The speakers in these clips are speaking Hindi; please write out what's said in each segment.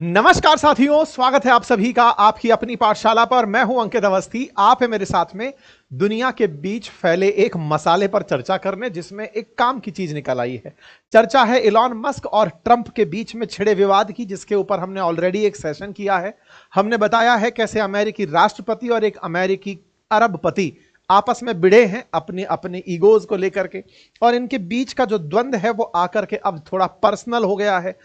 नमस्कार साथियों, स्वागत है आप सभी का आपकी अपनी पाठशाला पर। मैं हूं अंकित अवस्थी। आप है मेरे साथ में दुनिया के बीच फैले एक मसाले पर चर्चा करने, जिसमें एक काम की चीज निकल आई है। चर्चा है इलॉन मस्क और ट्रंप के बीच में छिड़े विवाद की, जिसके ऊपर हमने ऑलरेडी एक सेशन किया है। हमने बताया है कैसे अमेरिकी राष्ट्रपति और एक अमेरिकी अरबपति आपस में भिड़े हैं अपने अपने ईगोज को लेकर के, और इनके बीच का जो द्वंद्व है वो आकर के अब थोड़ा पर्सनल हो गया है।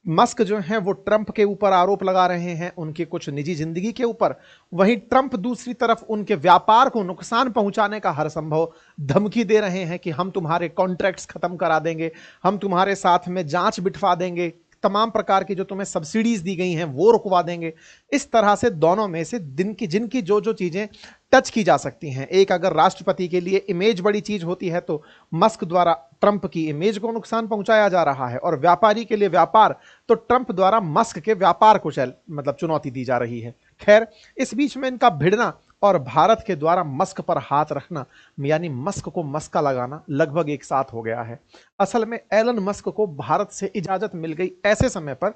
मस्क जो हैं वो ट्रंप के ऊपर आरोप लगा रहे हैं उनकी कुछ निजी जिंदगी के ऊपर। वहीं ट्रंप दूसरी तरफ उनके व्यापार को नुकसान पहुंचाने का हर संभव धमकी दे रहे हैं कि हम तुम्हारे कॉन्ट्रैक्ट्स खत्म करा देंगे, हम तुम्हारे साथ में जांच बिठवा देंगे, तमाम प्रकार की जो तुम्हें सब्सिडीज दी गई हैं वो रुकवा देंगे। इस तरह से दोनों में से दिन की जिनकी जो जो चीजें टच की जा सकती हैं, एक अगर राष्ट्रपति के लिए इमेज बड़ी चीज होती है तो मस्क द्वारा ट्रंप की इमेज को नुकसान पहुंचाया जा रहा है, और व्यापारी के लिए व्यापार तो ट्रंप द्वारा मस्क के व्यापार को मतलब चुनौती दी जा रही है। खैर, इस बीच में इनका भिड़ना और भारत के द्वारा मस्क पर हाथ रखना, यानी मस्क को मस्का लगाना, लगभग एक साथ हो गया है। असल में एलन मस्क को भारत से इजाजत मिल गई ऐसे समय पर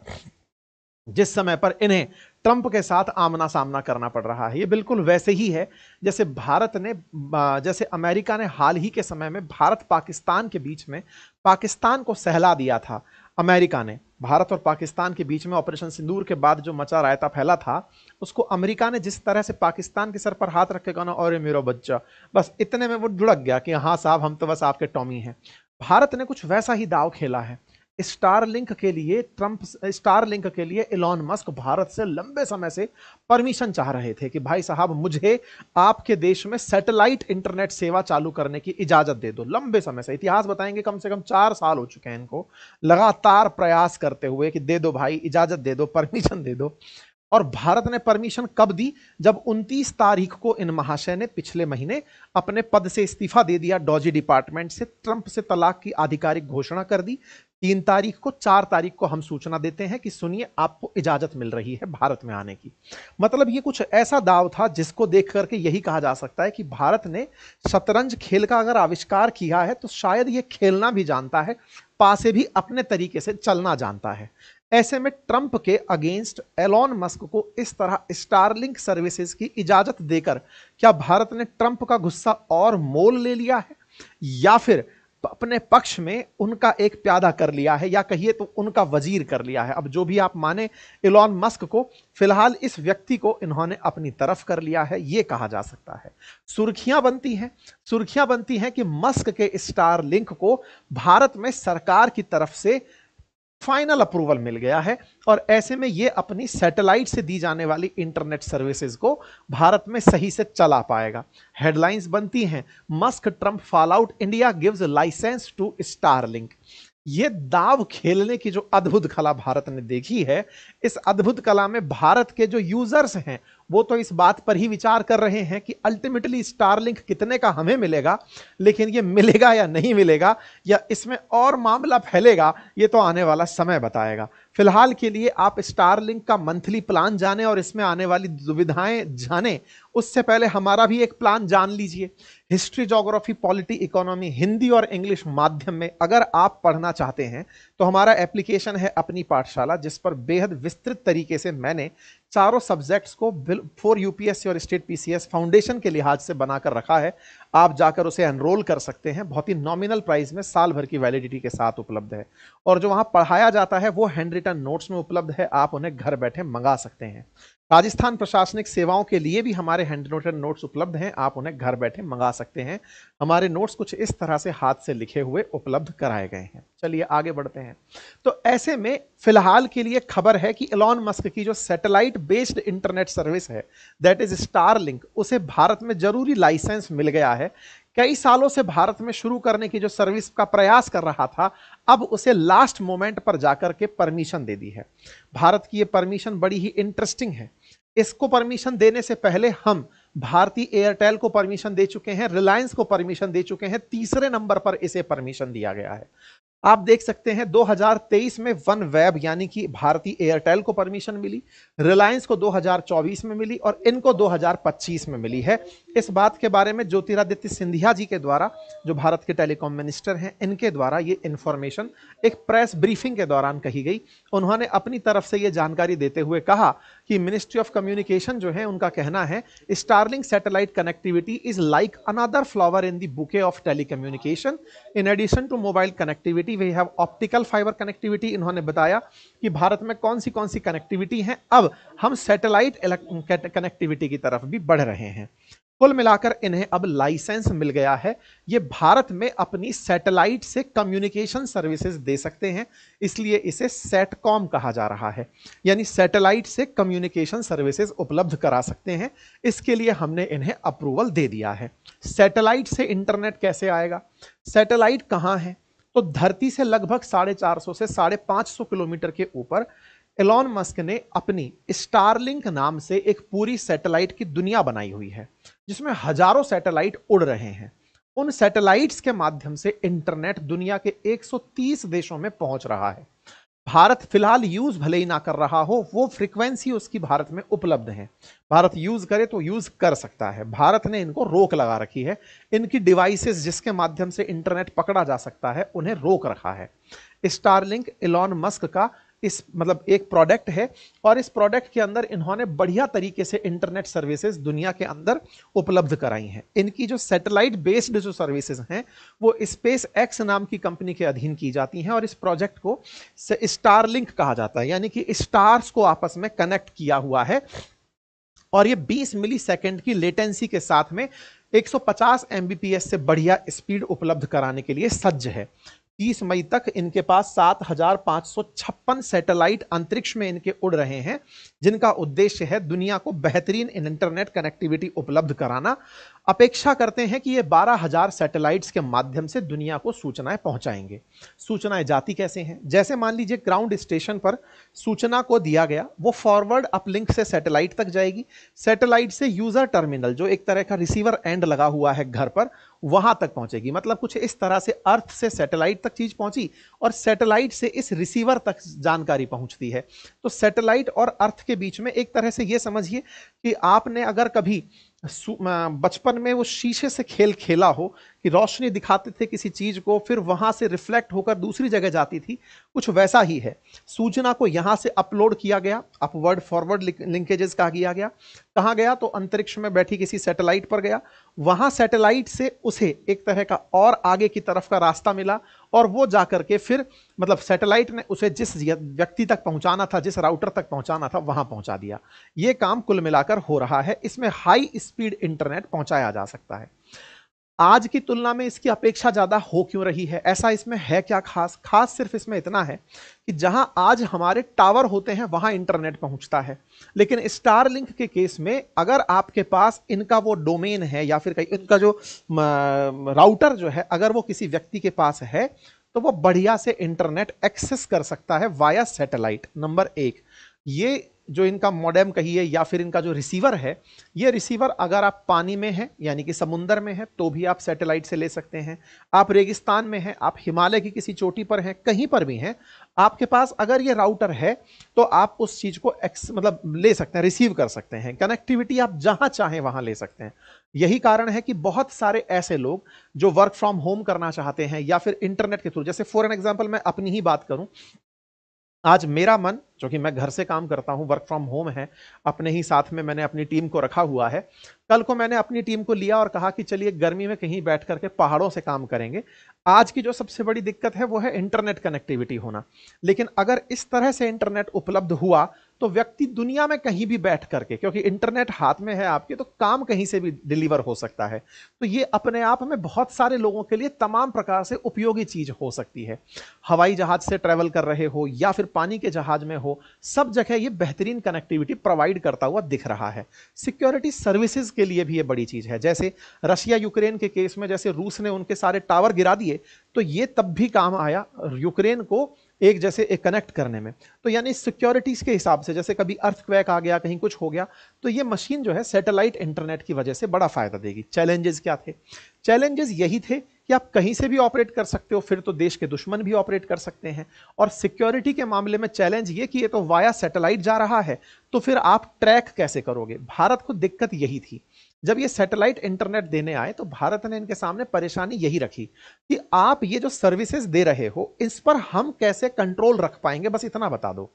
जिस समय पर इन्हें ट्रंप के साथ आमना सामना करना पड़ रहा है। ये बिल्कुल वैसे ही है जैसे जैसे अमेरिका ने हाल ही के समय में भारत पाकिस्तान के बीच में पाकिस्तान को सहला दिया था। अमेरिका ने भारत और पाकिस्तान के बीच में ऑपरेशन सिंदूर के बाद जो मचा रायता फैला था, उसको अमेरिका ने जिस तरह से पाकिस्तान के सर पर हाथ रखेगा ना, और मेरा बच्चा, बस इतने में वो ढुड़क गया कि हाँ साहब, हम तो बस आपके टॉमी हैं। भारत ने कुछ वैसा ही दाव खेला है। स्टारलिंक के लिए इलॉन मस्क भारत से लंबे समय से परमिशन चाह रहे थे कि भाई साहब, मुझे आपके देश में सैटेलाइट इंटरनेट सेवा चालू करने की इजाजत दे दो। लंबे समय से, इतिहास बताएंगे, कम से कम 4 साल हो चुके हैं इनको लगातार प्रयास करते हुए कि दे दो भाई, इजाजत दे दो, परमिशन दे दो। और भारत ने परमिशन कब दी? जब 29 तारीख को इन महाशय ने पिछले महीने अपने पद से इस्तीफा दे दिया डॉजी डिपार्टमेंट से, ट्रंप से तलाक की आधिकारिक घोषणा कर दी। 3 तारीख को, 4 तारीख को हम सूचना देते हैं कि सुनिए, आपको इजाजत मिल रही है भारत में आने की। मतलब ये कुछ ऐसा दाव था जिसको देख करके यही कहा जा सकता है कि भारत ने शतरंज खेल का अगर आविष्कार किया है तो शायद ये खेलना भी जानता है, पासे भी अपने तरीके से चलना जानता है। ऐसे में ट्रंप के अगेंस्ट एलॉन मस्क को इस तरह स्टारलिंक सर्विसेज की इजाजत देकर क्या भारत ने ट्रंप का गुस्सा और मोल ले लिया है, या फिर अपने पक्ष में उनका एक प्यादा कर लिया है, या कहिए तो उनका वजीर कर लिया है? अब जो भी आप माने, इलॉन मस्क को फिलहाल इस व्यक्ति को इन्होंने अपनी तरफ कर लिया है, यह कहा जा सकता है। सुर्खियां बनती हैं कि मस्क के स्टार लिंक को भारत में सरकार की तरफ से फाइनल अप्रूवल मिल गया है, और ऐसे में ये अपनी सैटेलाइट से दी जाने वाली इंटरनेट सर्विसेज को भारत में सही से चला पाएगा। हेडलाइंस बनती हैं, Musk Trump fall out, India gives licence to Starlink. ये दाव खेलने की जो अद्भुत कला भारत ने देखी है, इस अद्भुत कला में भारत के जो यूजर्स हैं वो तो इस बात पर ही विचार कर रहे हैं कि अल्टीमेटली स्टारलिंक कितने का हमें मिलेगा, लेकिन ये मिलेगा या नहीं मिलेगा, या इसमें और मामला फैलेगा, ये तो आने वाला समय बताएगा। फिलहाल के लिए आप स्टारलिंक का मंथली प्लान जाने और इसमें आने वाली दुविधाएं जाने, उससे पहले हमारा भी एक प्लान जान लीजिए। History, geography, polity, economy, Hindi और इंग्लिश माध्यम में अगर आप पढ़ना चाहते हैं तो हमारा एप्लीकेशन है अपनी पाठशाला, जिस पर बेहद विस्तृत तरीके से मैंने चारों सब्जेक्ट्स को फॉर यूपीएससी और स्टेट पीसीएस फाउंडेशन के लिहाज से बनाकर रखा है। आप जाकर उसे एनरोल कर सकते हैं, बहुत ही नॉमिनल प्राइस में, साल भर की वैलिडिटी के साथ उपलब्ध है। और जो वहां पढ़ाया जाता है वो हैंड रिटन नोट्स में उपलब्ध है, आप उन्हें घर बैठे मंगा सकते हैं। राजस्थान प्रशासनिक सेवाओं के लिए भी हमारे हैंड रिटन नोट्स उपलब्ध हैं, आप उन्हें घर बैठे मंगा सकते हैं। हमारे नोट्स कुछ इस तरह से हाथ से लिखे हुए उपलब्ध कराए गए हैं। चलिए आगे बढ़ते हैं। तो ऐसे में फिलहाल के लिए खबर है कि इलॉन मस्क की जो सैटेलाइट बेस्ड इंटरनेट सर्विस है, दैट इज स्टारलिंक, उसे भारत में जरूरी लाइसेंस मिल गया है। कई सालों से भारत में शुरू करने की जो सर्विस का प्रयास कर रहा था, अब उसे लास्ट मोमेंट पर जाकर के परमिशन दे दी है। भारत की ये परमिशन बड़ी ही इंटरेस्टिंग है। इसको परमिशन देने से पहले हम भारतीय एयरटेल को परमिशन दे चुके हैं, रिलायंस को परमिशन दे चुके हैं, तीसरे नंबर पर इसे परमिशन दिया गया है। आप देख सकते हैं 2023 में वन वेब यानी कि भारतीय एयरटेल को परमिशन मिली, रिलायंस को 2024 में मिली और इनको 2025 में मिली है। इस बात के बारे में ज्योतिरादित्य सिंधिया जी के द्वारा, जो भारत के टेलीकॉम मिनिस्टर हैं, इनके द्वारा ये इंफॉर्मेशन एक प्रेस ब्रीफिंग के दौरान कही गई। उन्होंने अपनी तरफ से ये जानकारी देते हुए कहा कि मिनिस्ट्री ऑफ कम्युनिकेशन जो है उनका कहना है, Starlink satellite connectivity is like another flower in the bouquet of telecommunication. In addition to mobile connectivity we have optical fibre connectivity. इन्होंने बताया कि भारत में कौन सी कनेक्टिविटी है, अब हम सैटेलाइट कनेक्टिविटी की तरफ भी बढ़ रहे हैं। कुल मिलाकर इन्हें अब लाइसेंस मिल गया है, ये भारत में अपनी सैटेलाइट से कम्युनिकेशन सर्विसेज दे सकते हैं, इसलिए इसे सैटकॉम कहा जा रहा है, यानी सैटेलाइट से कम्युनिकेशन सर्विसेज उपलब्ध करा सकते हैं। इसके लिए हमने इन्हें अप्रूवल दे दिया है। सैटेलाइट से इंटरनेट कैसे आएगा? सैटेलाइट कहां है? तो धरती से लगभग 450 से 550 किलोमीटर के ऊपर एलॉन मस्क ने अपनी स्टारलिंक नाम से एक पूरी सैटेलाइट की दुनिया बनाई हुई है, जिसमें हजारों सैटेलाइट उड़ रहे हैं। उन सैटेलाइट्स के माध्यम से इंटरनेट दुनिया के 130 देशों में पहुंच रहा है। भारत फिलहाल यूज भले ही ना कर रहा हो, वो फ्रीक्वेंसी उसकी भारत में उपलब्ध है। भारत यूज करे तो यूज कर सकता है। भारत ने इनको रोक लगा रखी है, इनकी डिवाइसेस जिसके माध्यम से इंटरनेट पकड़ा जा सकता है उन्हें रोक रखा है। स्टारलिंक एलॉन मस्क का इस एक प्रोडक्ट है और इस प्रोडक्ट के अंदर इन्होंने बढ़िया तरीके से इंटरनेट सर्विसेज दुनिया के अंदर उपलब्ध कराई हैं। इनकी जो सैटेलाइट बेस्ड जो सर्विसेज हैं वो स्पेस एक्स नाम की कंपनी के अधीन की जाती हैं और इस प्रोजेक्ट को स्टारलिंक कहा जाता है, यानी कि स्टार्स को आपस में कनेक्ट किया हुआ है और ये 20 मिली सेकेंड की लेटेंसी के साथ में 150 एमबीपीएस से बढ़िया स्पीड उपलब्ध कराने के लिए सज्ज है। 30 मई तक इनके पास 7,556 सैटेलाइट अंतरिक्ष में इनके उड़ रहे हैं, जिनका उद्देश्य है दुनिया को बेहतरीन इंटरनेट कनेक्टिविटी उपलब्ध कराना। अपेक्षा करते हैं कि ये 12,000 सैटेलाइट्स के माध्यम से दुनिया को सूचनाएं पहुंचाएंगे। सूचनाएं जाती कैसे हैं? जैसे मान लीजिए ग्राउंड स्टेशन पर सूचना को दिया गया, वो फॉरवर्ड अपलिंक से सैटेलाइट तक जाएगी, सैटेलाइट से यूजर टर्मिनल जो एक तरह का रिसीवर एंड लगा हुआ है घर पर, वहां तक पहुंचेगी। मतलब कुछ इस तरह से अर्थ से सैटेलाइट तक चीज पहुंची और सैटेलाइट से इस रिसीवर तक जानकारी पहुंचती है। तो सैटेलाइट और अर्थ के बीच में एक तरह से यह समझिए कि आपने अगर कभी बचपन में वो शीशे से खेल खेला हो कि रोशनी दिखाते थे किसी चीज को, फिर वहां से रिफ्लेक्ट होकर दूसरी जगह जाती थी, कुछ वैसा ही है। सूचना को यहां से अपलोड किया गया, अपवर्ड फॉरवर्ड लिंकेजेस कहा किया गया, कहां गया? तो अंतरिक्ष में बैठी किसी सैटेलाइट पर गया, वहां सैटेलाइट से उसे एक तरह का और आगे की तरफ का रास्ता मिला और वो जाकर के फिर सैटेलाइट ने उसे जिस व्यक्ति तक पहुंचाना था, जिस राउटर तक पहुंचाना था, वहां पहुंचा दिया। यह काम कुल मिलाकर हो रहा है। इसमें हाई स्पीड इंटरनेट पहुंचाया जा सकता है। आज की तुलना में इसकी अपेक्षा ज्यादा हो क्यों रही है? ऐसा इसमें है क्या खास? खास सिर्फ इसमें इतना है कि जहां आज हमारे टावर होते हैं वहां इंटरनेट पहुंचता है, लेकिन स्टारलिंक के केस में अगर आपके पास इनका वो डोमेन है या फिर इनका जो राउटर जो है अगर वो किसी व्यक्ति के पास है तो वो बढ़िया से इंटरनेट एक्सेस कर सकता है वाया सैटेलाइट। नंबर एक, ये जो इनका मॉडेम कहिए या फिर इनका जो रिसीवर है, ये रिसीवर अगर आप पानी में हैं यानी कि समुंदर में हैं तो भी आप सैटेलाइट से ले सकते हैं, आप रेगिस्तान में हैं, आप हिमालय की किसी चोटी पर हैं, कहीं पर भी हैं, आपके पास अगर ये राउटर है तो आप उस चीज को ले सकते हैं, रिसीव कर सकते हैं। कनेक्टिविटी आप जहां चाहें वहां ले सकते हैं। यही कारण है कि बहुत सारे ऐसे लोग जो वर्क फ्रॉम होम करना चाहते हैं या फिर इंटरनेट के थ्रू, जैसे फॉर एन एग्जांपल मैं अपनी ही बात करूं, आज मेरा मन, जो कि मैं घर से काम करता हूं, वर्क फ्रॉम होम है, अपने ही साथ में मैंने अपनी टीम को रखा हुआ है। कल को मैंने अपनी टीम को लिया और कहा कि चलिए गर्मी में कहीं बैठ करके पहाड़ों से काम करेंगे। आज की जो सबसे बड़ी दिक्कत है वो है इंटरनेट कनेक्टिविटी होना। लेकिन अगर इस तरह से इंटरनेट उपलब्ध हुआ तो व्यक्ति दुनिया में कहीं भी बैठ करके, क्योंकि इंटरनेट हाथ में है आपके, तो काम कहीं से भी डिलीवर हो सकता है। तो ये अपने आप में बहुत सारे लोगों के लिए तमाम प्रकार से उपयोगी चीज हो सकती है। हवाई जहाज से ट्रेवल कर रहे हो या फिर पानी के जहाज में हो, सब जगह ये बेहतरीन कनेक्टिविटी प्रोवाइड करता हुआ दिख रहा है। सिक्योरिटी सर्विसेज के लिए भी ये बड़ी चीज है। जैसे रशिया यूक्रेन के केस में जैसे रूस ने उनके सारे टावर गिरा दिए, तो ये तब भी काम आया यूक्रेन को एक कनेक्ट करने में। तो यानी सिक्योरिटीज के हिसाब से, जैसे कभी अर्थक्वेक आ गया, कहीं कुछ हो गया, तो ये मशीन जो है सैटेलाइट इंटरनेट की वजह से बड़ा फायदा देगी। चैलेंजेस क्या थे? चैलेंजेस यही थे कि कि आप कहीं से भी ऑपरेट कर सकते हो, फिर तो देश के दुश्मन भी ऑपरेट कर सकते हैं। और सिक्योरिटी के मामले में चैलेंज ये कि ये तो वाया सैटेलाइट जा रहा है, तो फिर आप ट्रैक कैसे करोगे? भारत को दिक्कत यही थी। जब ये सैटेलाइट इंटरनेट देने आए तो भारत ने इनके सामने परेशानी यही रखी कि आप ये जो सर्विसेज दे रहे हो, इस पर हम कैसे कंट्रोल रख पाएंगे, बस इतना बता दो।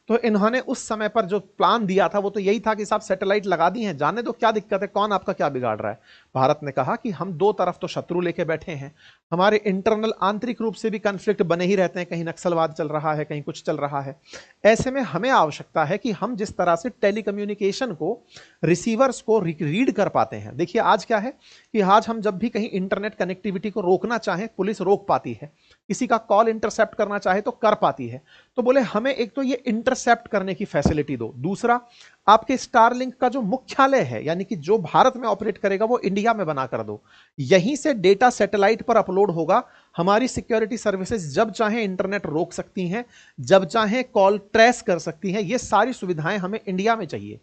तो इन्होंने उस समय पर जो प्लान दिया था वो तो यही था कि साहब सैटेलाइट लगा दी हैं, जाने दो, क्या दिक्कत है, कौन आपका क्या बिगाड़ रहा है। भारत ने कहा कि हम दो तरफ तो शत्रु लेके बैठे हैं, हमारे इंटरनल आंतरिक रूप से भी कन्फ्लिक्ट बने ही रहते हैं, कहीं नक्सलवाद चल रहा है, कहीं कुछ चल रहा है। ऐसे में हमें आवश्यकता है कि हम जिस तरह से टेलीकम्युनिकेशन को, रिसीवर्स को रीड कर पाते हैं। देखिए आज क्या है कि आज हम जब भी कहीं इंटरनेट कनेक्टिविटी को रोकना चाहें, पुलिस रोक पाती है, किसी का कॉल इंटरसेप्ट करना चाहे तो कर पाती है। तो बोले हमें एक तो ये इंटरसेप्ट करने की फैसिलिटी दो, दूसरा आपके स्टारलिंक का जो मुख्यालय है, यानी कि जो भारत में ऑपरेट करेगा, वो इंडिया में बना कर दो, यहीं से डेटा सैटेलाइट पर अपलोड होगा। हमारी सिक्योरिटी सर्विसेज जब चाहे इंटरनेट रोक सकती हैं, जब चाहे कॉल ट्रेस कर सकती हैं। ये सारी सुविधाएं हमें इंडिया में चाहिए।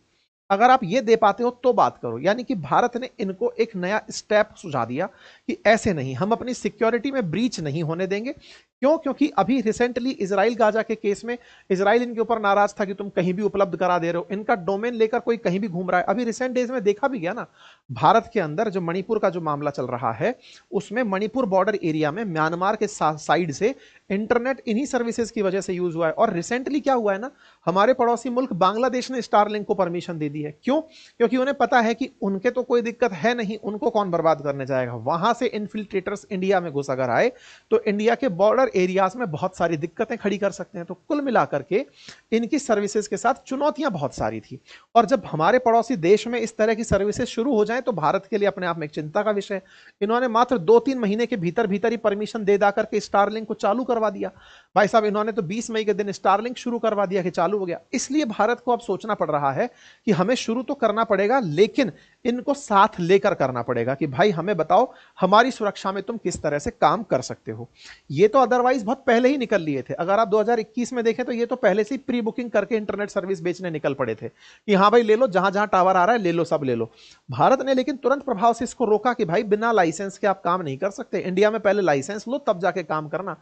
अगर आप ये दे पाते हो तो बात करो। यानी कि भारत ने इनको एक नया स्टेप सुझा दिया कि ऐसे नहीं, हम अपनी सिक्योरिटी में ब्रीच नहीं होने देंगे। क्यों? क्योंकि अभी रिसेंटली इजराइल गाजा के केस में इजराइल इनके ऊपर नाराज था कि तुम कहीं भी उपलब्ध करा दे रहे हो, इनका डोमेन लेकर कोई कहीं भी घूम रहा है। अभी रिसेंट डेज में देखा भी गया ना, भारत के अंदर जो मणिपुर का जो मामला चल रहा है, उसमें मणिपुर बॉर्डर एरिया में म्यांमार के साइड से इंटरनेट इन्हीं सर्विसेज की वजह से यूज हुआ है। और रिसेंटली क्या हुआ है ना, हमारे पड़ोसी मुल्क बांग्लादेश ने स्टारलिंक को परमिशन दे दी है। क्यों? क्योंकि उन्हें पता है कि उनके तो कोई दिक्कत है नहीं, उनको कौन बर्बाद करने जाएगा। वहां से इन्फिल्ट्रेटर्स इंडिया में घुस अगर आए तो इंडिया के बॉर्डर एरियाज में बहुत सारी दिक्कतें खड़ी कर सकते हैं। तो कुल मिलाकर के इनकी सर्विसेज के साथ चुनौतियां बहुत सारी थी। और जब हमारे पड़ोसी देश में इस तरह की सर्विसेज शुरू हो जाए तो भारत के लिए अपने आप में एक चिंता का विषय है। इन्होंने मात्र 2-3 महीने के भीतर भीतर ही परमिशन दे दा करके स्टारलिंक को चालू करवा दिया। भाई साहब, इन्होंने तो 20 मई के दिन स्टारलिंक शुरू करवा दिया कि चालू हो गया। इसलिए भारत को अब सोचना पड़ रहा है कि हमें शुरू तो करना पड़ेगा, लेकिन इनको साथ लेकर करना पड़ेगा कि भाई हमें बताओ हमारी सुरक्षा में तुम किस तरह से काम कर सकते हो। ये तो अदरवाइज बहुत पहले ही निकल लिए थे। अगर आप 2021 में देखें तो ये तो पहले से ही प्री बुकिंग करके इंटरनेट सर्विस बेचने निकल पड़े थे कि हाँ भाई ले लो, जहां जहां टावर आ रहा है ले लो, सब ले लो। भारत ने लेकिन तुरंत प्रभाव से इसको रोका कि भाई बिना लाइसेंस के आप काम नहीं कर सकते, इंडिया में पहले लाइसेंस लो तब जाके काम करना।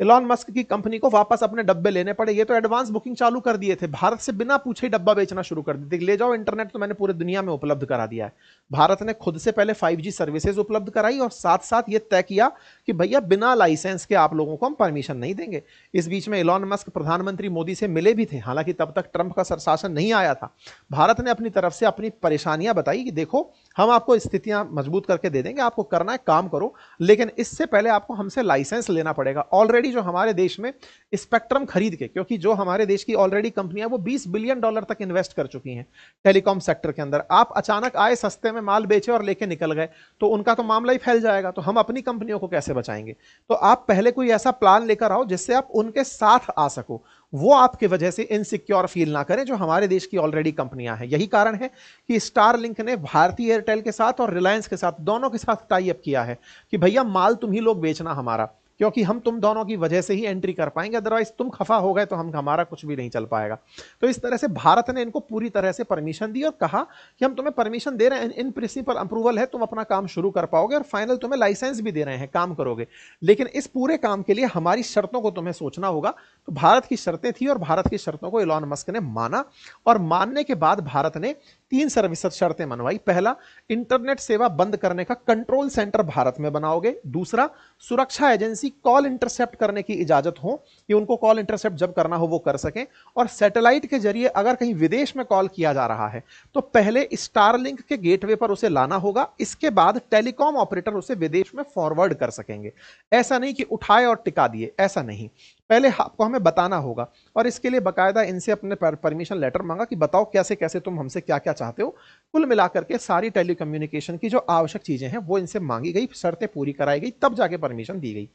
एलॉन मस्क की कंपनी को वापस अपने डब्बे लेने पड़े। ये तो एडवांस बुकिंग चालू कर दिए थे, भारत से बिना पूछे डब्बा बेचना शुरू कर दिए थे। ले जाओ, इंटरनेट तो मैंने पूरे दुनिया में उपलब्ध करा दिया है। भारत ने खुद से पहले 5G सर्विसेज उपलब्ध कराई और साथ साथ ये तय किया कि भैया बिना लाइसेंस के आप लोगों को हम परमिशन नहीं देंगे। इस बीच में एलॉन मस्क प्रधानमंत्री मोदी से मिले भी थे, हालांकि तब तक ट्रंप का शासन नहीं आया था। भारत ने अपनी तरफ से अपनी परेशानियां बताई कि देखो हम आपको स्थितियां मजबूत करके दे देंगे, आपको करना है काम करो, लेकिन इससे पहले आपको हमसे लाइसेंस लेना पड़ेगा। ऑलरेडी जो हमारे देश में स्पेक्ट्रम खरीद के, क्योंकि जो हमारे देश की ऑलरेडी कंपनियां वो $20 बिलियन तक इन्वेस्ट कर चुकी हैं टेलीकॉम सेक्टर के अंदर, आप अचानक आए, सस्ते में माल बेचे और लेके निकल गए तो उनका तो मामला ही फैल जाएगा। तो हम अपनी कंपनियों को कैसे बचाएंगे? तो आप पहले कोई ऐसा प्लान लेकर आओ जिससे आप उनके साथ आ सको, वो आपकी वजह से इनसिक्योर फील ना करें जो हमारे देश की ऑलरेडी कंपनियां हैं। यही कारण है कि स्टारलिंक ने भारतीय एयरटेल के साथ और रिलायंस के साथ, दोनों के साथ टाई अप किया है कि भैया माल तुम ही लोग बेचना हमारा, क्योंकि हम तुम दोनों की वजह से ही एंट्री कर पाएंगे, अदरवाइज तुम खफा हो गए तो हमारा कुछ भी नहीं चल पाएगा। तो इस तरह से भारत ने इनको पूरी तरह से परमिशन दी और कहा कि हम तुम्हें परमिशन दे रहे हैं, इन प्रिंसिपल अप्रूवल है, तुम अपना काम शुरू कर पाओगे और फाइनल तुम्हें लाइसेंस भी दे रहे हैं, काम करोगे, लेकिन इस पूरे काम के लिए हमारी शर्तों को तुम्हें सोचना होगा। तो भारत की शर्तें थी और भारत की शर्तों को एलॉन मस्क ने माना और मानने के बाद भारत ने 3 सर्विस शर्तें मनवाई। पहला, इंटरनेट सेवा बंद करने का कंट्रोल सेंटर भारत में बनाओगे। दूसरा, सुरक्षा एजेंसी कॉल इंटरसेप्ट करने की इजाजत हो कि उनको कॉल इंटरसेप्ट जब करना हो वो कर सकें। और सैटेलाइट के जरिए अगर कहीं विदेश में कॉल किया जा रहा है तो पहले स्टारलिंक के गेटवे पर उसे लाना होगा, इसके बाद टेलीकॉम ऑपरेटर उसे विदेश में फॉरवर्ड कर सकेंगे। ऐसा नहीं कि उठाए और टिका दिए, ऐसा नहीं, पहले आपको हमें बताना होगा और इसके लिए बकायदा इनसे अपने परमिशन लेटर मांगा कि बताओ कैसे कैसे तुम हमसे क्या क्या चाहते हो। कुल मिलाकर के सारी टेलीकम्युनिकेशन की जो आवश्यक चीजें हैं वो इनसे मांगी गई, शर्तें पूरी कराई गई, तब जाके परमिशन दी गई।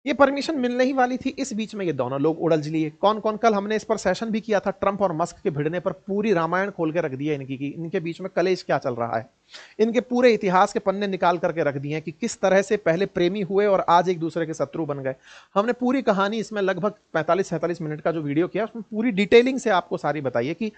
ये परमिशन मिलने ही वाली थी, इस बीच में ये दोनों लोग उड़ल लिए। कौन कौन? कल हमने इस पर सेशन भी किया था, ट्रंप और मस्क के भिड़ने पर पूरी रामायण खोल के रख दिया इनकी कि इनके बीच में कलेश क्या चल रहा है। इनके पूरे इतिहास के पन्ने निकाल करके रख दिए हैं कि किस तरह से पहले प्रेमी हुए और आज एक दूसरे के शत्रु बन गए। हमने पूरी कहानी इसमें लगभग 45-47 मिनट का जो वीडियो किया उसमें पूरी डिटेलिंग से आपको सारी बताइए कि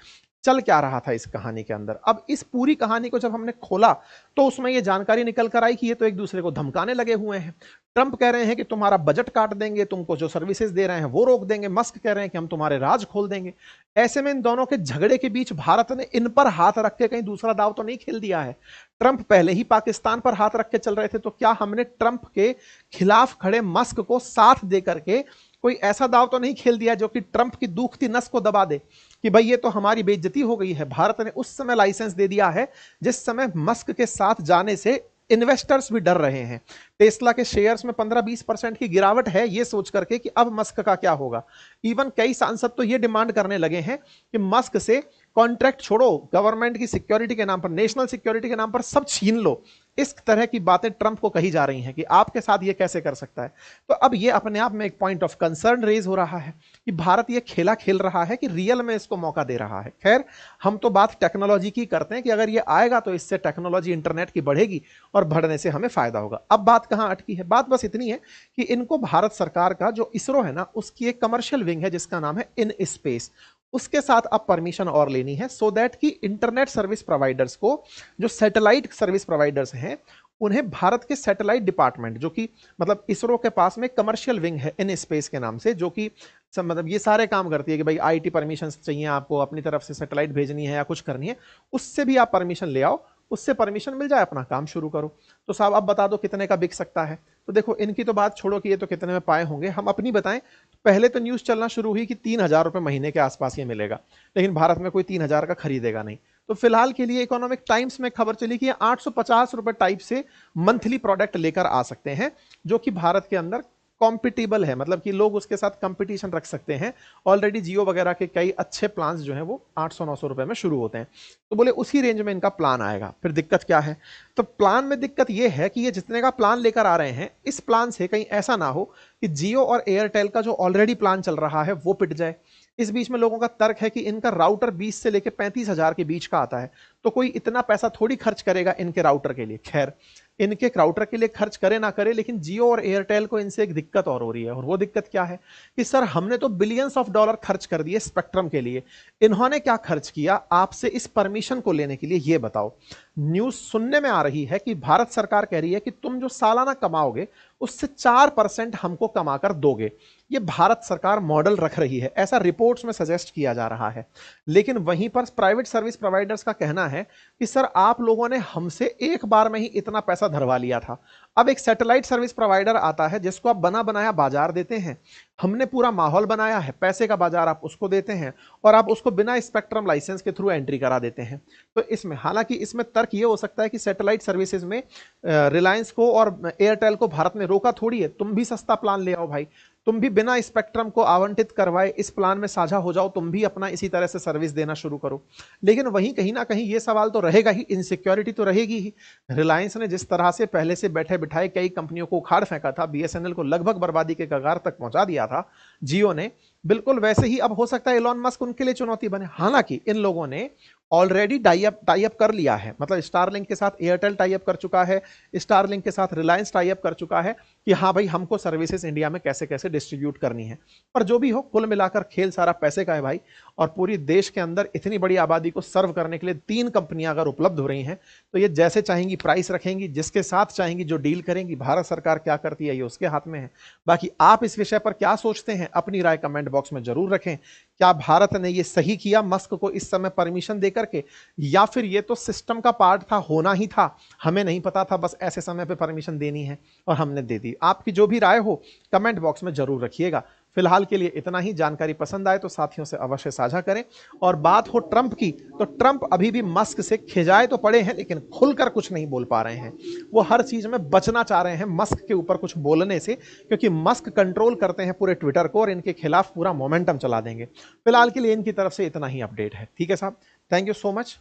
चल क्या रहा था इस कहानी के अंदर। अब इस पूरी कहानी को जब हमने खोला तो उसमें ये जानकारी निकल कर आई कि ये तो एक दूसरे को धमकाने लगे हुए हैं। ट्रंप कह रहे हैं कि तुम्हारा बजट काट देंगे, तुमको जो सर्विसेज दे रहे हैं वो रोक देंगे। मस्क कह रहे हैं कि हम तुम्हारे राज खोल देंगे। ऐसे में इन दोनों के झगड़े के बीच भारत ने इन पर हाथ रख के कहीं दूसरा दाव तो नहीं खेल दिया है। ट्रंप पहले ही पाकिस्तान पर हाथ रख के चल रहे थे, तो क्या हमने ट्रंप के खिलाफ खड़े मस्क को साथ दे करके कोई ऐसा दाव तो नहीं खेल दिया जो कि ट्रंप की दुखती नस को दबा दे कि भाई ये तो हमारी बेइज्जती हो गई है। भारत ने उस समय लाइसेंस दे दिया है जिस समय मस्क के साथ जाने से इन्वेस्टर्स भी डर रहे हैं। टेस्ला के शेयर्स में 15-20% की गिरावट है, ये सोच करके कि अब मस्क का क्या होगा। इवन कई सांसद तो ये डिमांड करने लगे हैं कि मस्क से कॉन्ट्रैक्ट छोड़ो, गवर्नमेंट की सिक्योरिटी के नाम पर, नेशनल सिक्योरिटी के नाम पर सब छीन लो। इस तरह की बातें ट्रंप को कही जा रही हैं कि आपके साथ ये कैसे कर सकता है। तो अब ये अपने आप में एक पॉइंट ऑफ कंसर्न रेज हो रहा है कि भारत ये खेला खेल रहा है कि रियल में इसको मौका दे रहा है। खैर, हम तो बात टेक्नोलॉजी की करते हैं कि अगर ये आएगा तो इससे टेक्नोलॉजी इंटरनेट की बढ़ेगी और बढ़ने से हमें फायदा होगा। अब बात कहां अटकी है? बात बस इतनी है कि इनको भारत सरकार का जो इसरो है ना, उसकी एक कमर्शियल विंग है जिसका नाम है इन स्पेस, उसके साथ अब परमिशन और लेनी है सो दैट कि इंटरनेट सर्विस प्रोवाइडर्स को, जो सैटेलाइट सर्विस प्रोवाइडर्स हैं, उन्हें भारत के सैटेलाइट डिपार्टमेंट, जो कि मतलब इसरो के पास में कमर्शियल विंग है इन स्पेस के नाम से, जो कि मतलब ये सारे काम करती है कि भाई आईटी परमिशन चाहिए आपको, अपनी तरफ से सैटेलाइट भेजनी है या कुछ करनी है, उससे भी आप परमिशन ले आओ, उससे परमिशन मिल जाए, अपना काम शुरू करो। तो साहब अब बता दो कितने का बिक सकता है। तो देखो, इनकी तो बात छोड़ो कि ये तो कितने में पाए होंगे, हम अपनी बताएं। पहले तो न्यूज चलना शुरू हुई कि 3,000 रुपए महीने के आसपास ये मिलेगा, लेकिन भारत में कोई 3,000 का खरीदेगा नहीं। तो फिलहाल के लिए इकोनॉमिक टाइम्स में खबर चली कि 850 रुपए टाइप से मंथली प्रोडक्ट लेकर आ सकते हैं, जो कि भारत के अंदर कॉम्पिटिबल है, मतलब कि लोग उसके साथ कंपटीशन रख सकते हैं। ऑलरेडी जियो वगैरह के कई अच्छे प्लान्स जो हैं वो 800-900 रुपए में शुरू होते हैं। तो बोले उसी रेंज में इनका प्लान आएगा। फिर दिक्कत क्या है? तो प्लान में दिक्कत ये है कि ये जितने का प्लान लेकर आ रहे हैं, इस प्लान से कहीं ऐसा ना हो कि जियो और एयरटेल का जो ऑलरेडी प्लान चल रहा है वो पिट जाए। इस बीच में लोगों का तर्क है कि इनका राउटर 20 से लेकर 35,000 के बीच का आता है, तो कोई इतना पैसा थोड़ी खर्च करेगा इनके राउटर के लिए। खैर, इनके राउटर के लिए खर्च करे ना करे, लेकिन जियो और एयरटेल को इनसे एक दिक्कत और हो रही है, और वो दिक्कत क्या है कि सर हमने तो बिलियंस ऑफ डॉलर खर्च कर दिए स्पेक्ट्रम के लिए, इन्होंने क्या खर्च किया आपसे इस परमिशन को लेने के लिए, ये बताओ। न्यूज सुनने में आ रही है कि भारत सरकार कह रही है कि तुम जो सालाना कमाओगे उससे 4% हमको कमाकर दोगे। ये भारत सरकार मॉडल रख रही है, ऐसा रिपोर्ट्स में सजेस्ट किया जा रहा है। लेकिन वहीं पर प्राइवेट सर्विस प्रोवाइडर्स का कहना है कि सर आप लोगों ने हमसे एक बार में ही इतना पैसा धरवा लिया था। अब एक सैटेलाइट सर्विस प्रोवाइडर आता है जिसको आप बना बनाया बाजार देते हैं, हमने पूरा माहौल बनाया है, पैसे का बाजार आप उसको देते हैं और आप उसको बिना स्पेक्ट्रम लाइसेंस के थ्रू एंट्री करा देते हैं। तो इसमें हालांकि इसमें तर्क ये हो सकता है कि सैटेलाइट सर्विसेज में रिलायंस को और एयरटेल को भारत ने रोका थोड़ी है, तुम भी सस्ता प्लान ले आओ भाई, तुम भी बिना स्पेक्ट्रम को आवंटित करवाए इस प्लान में साझा हो जाओ, तुम भी अपना इसी तरह से सर्विस देना शुरू करो। लेकिन वहीं कहीं ना कहीं ये सवाल तो रहेगा ही, इनसिक्योरिटी तो रहेगी ही। रिलायंस ने जिस तरह से पहले से बैठे बिठाए कई कंपनियों को उखाड़ फेंका था, बीएसएनएल को लगभग बर्बादी के कगार तक पहुंचा दिया था जियो ने, बिल्कुल वैसे ही अब हो सकता है एलॉन मस्क उनके लिए चुनौती बने। हालांकि इन लोगों ने ऑलरेडी टाई अप कर लिया है, मतलब स्टारलिंक के साथ एयरटेल टाई अप कर चुका है, स्टारलिंक के साथ रिलायंस टाई अप कर चुका है कि हाँ भाई हमको सर्विसेज इंडिया में कैसे कैसे डिस्ट्रीब्यूट करनी है। पर जो भी हो, कुल मिलाकर खेल सारा पैसे का है भाई, और पूरी देश के अंदर इतनी बड़ी आबादी को सर्व करने के लिए 3 कंपनियां अगर उपलब्ध हो रही हैं तो ये जैसे चाहेंगी प्राइस रखेंगी, जिसके साथ चाहेंगी जो डील करेंगी। भारत सरकार क्या करती है ये उसके हाथ में है। बाकी आप इस विषय पर क्या सोचते हैं, अपनी राय कमेंट बॉक्स में जरूर रखें। क्या भारत ने ये सही किया मस्क को इस समय परमिशन देकर के, या फिर ये तो सिस्टम का पार्ट था, होना ही था, हमें नहीं पता था, बस ऐसे समय पे परमिशन देनी है और हमने दे दी। आपकी जो भी राय हो कमेंट बॉक्स में जरूर रखिएगा। फिलहाल के लिए इतना ही। जानकारी पसंद आए तो साथियों से अवश्य साझा करें। और बात हो ट्रंप की, तो ट्रंप अभी भी मस्क से खिजाए तो पड़े हैं, लेकिन खुलकर कुछ नहीं बोल पा रहे हैं। वो हर चीज में बचना चाह रहे हैं मस्क के ऊपर कुछ बोलने से, क्योंकि मस्क कंट्रोल करते हैं पूरे ट्विटर को और इनके खिलाफ पूरा मोमेंटम चला देंगे। फिलहाल के लिए इनकी तरफ से इतना ही अपडेट है। ठीक है साहब, थैंक यू सो मच।